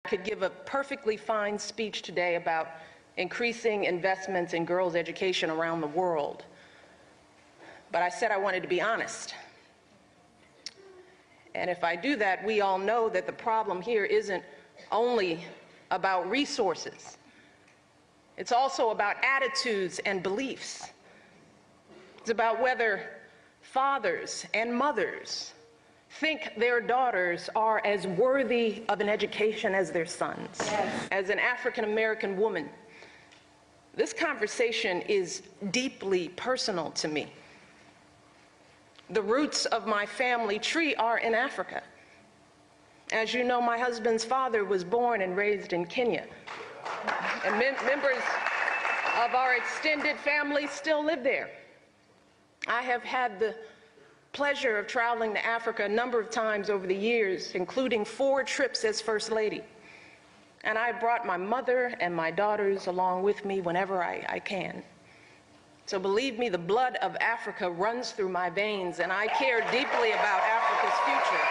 could give a perfectly fine speech today about increasing investments in girls' education around the world. But I said I wanted to be honest. And if I do that, we all know that the problem here isn't only about resources. It's also about attitudes and beliefs. It's about whether fathers and mothers think their daughters are as worthy of an education as their sons. Yes. As an African American woman, this conversation is deeply personal to me. The roots of my family tree are in Africa. As you know, my husband's father was born and raised in Kenya. And members of our extended family still live there. I have had the pleasure of traveling to Africa a number of times over the years, including 4 trips as First Lady. And I brought my mother and my daughters along with me whenever I can. So believe me, the blood of Africa runs through my veins, and I care deeply about Africa's future.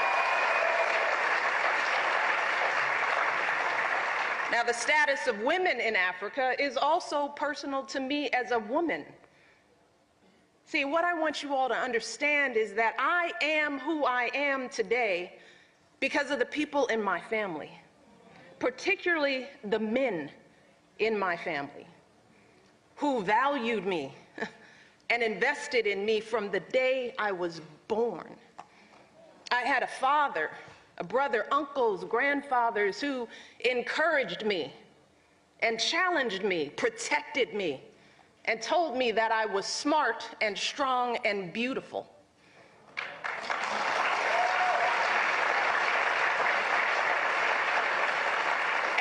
Now, the status of women in Africa is also personal to me as a woman. See, what I want you all to understand is that I am who I am today because of the people in my family, particularly the men in my family who valued me and invested in me from the day I was born. I had a father, a brother, uncles, grandfathers who encouraged me and challenged me, protected me, and told me that I was smart and strong and beautiful.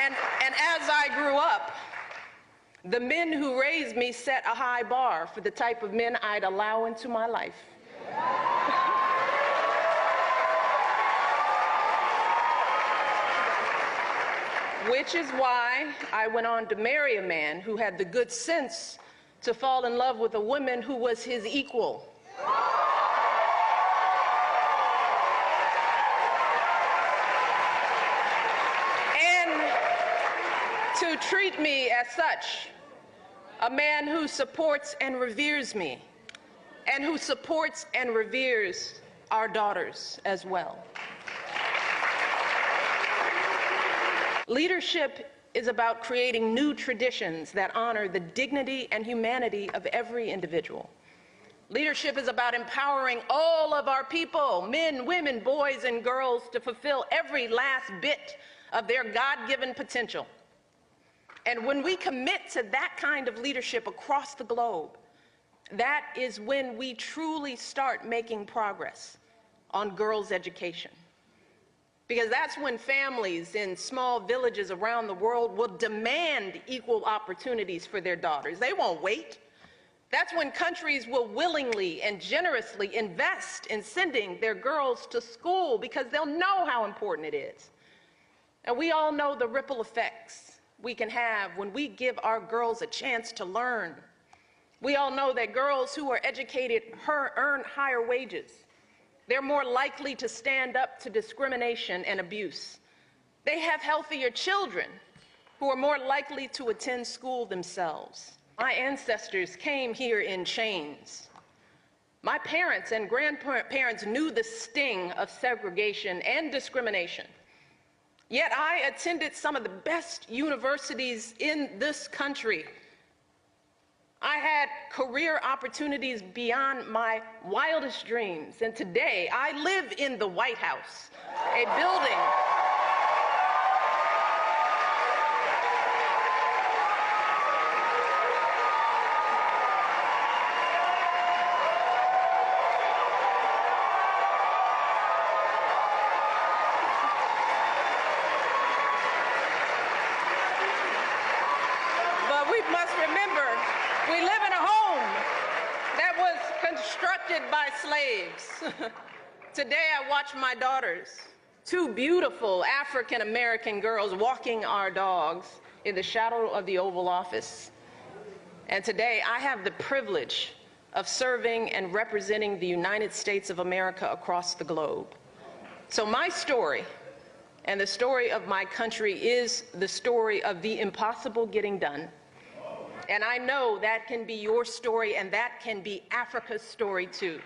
And as I grew up, the men who raised me set a high bar for the type of men I'd allow into my life. Which is why I went on to marry a man who had the good sense to fall in love with a woman who was his equal. And to treat me as such, a man who supports and reveres me, and who supports and reveres our daughters as well. Leadership is about creating new traditions that honor the dignity and humanity of every individual. Leadership is about empowering all of our people, men, women, boys, and girls, to fulfill every last bit of their God-given potential. And when we commit to that kind of leadership across the globe, that is when we truly start making progress on girls' education. Because that's when families in small villages around the world will demand equal opportunities for their daughters. They won't wait. That's when countries will willingly and generously invest in sending their girls to school because they'll know how important it is. And we all know the ripple effects we can have when we give our girls a chance to learn. We all know that girls who are educated earn higher wages. They're more likely to stand up to discrimination and abuse. They have healthier children who are more likely to attend school themselves. My ancestors came here in chains. My parents and grandparents knew the sting of segregation and discrimination. Yet I attended some of the best universities in this country. I had career opportunities beyond my wildest dreams, and today I live in the White House, a building by slaves. Today I watch my daughters, 2 beautiful African-American girls, walking our dogs in the shadow of the Oval Office. And today I have the privilege of serving and representing the United States of America across the globe. So my story And the story of my country is the story of the impossible getting done. And I know that can be your story, and that can be Africa's story too.